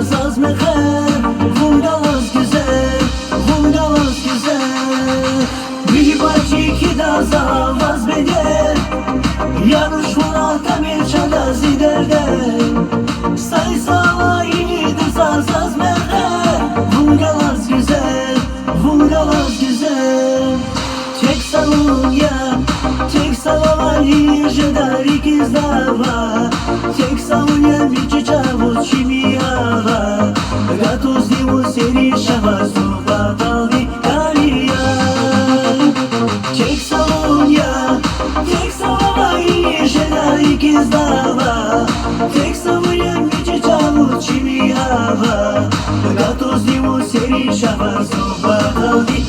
zaz meher, vungalaz güzel, vungalaz güzel. Bir parçı ki da zavaz bedel, Yanuş vulahta bir çada ziderden. Say sala iyidir zaz meher, vungalaz güzel, vungalaz güzel. Tek salon ya, tek salon iyice dar ikiz dava. Tek salon ya bir çiçavuz çimi hava. Gatoz divu seri şava zuba daldi kariya. Tek salon ya, tek salon iyice dar ikiz dava. Tek salon ya bir çiçavuz çimi hava. Gatoz divu seri şava zuba daldi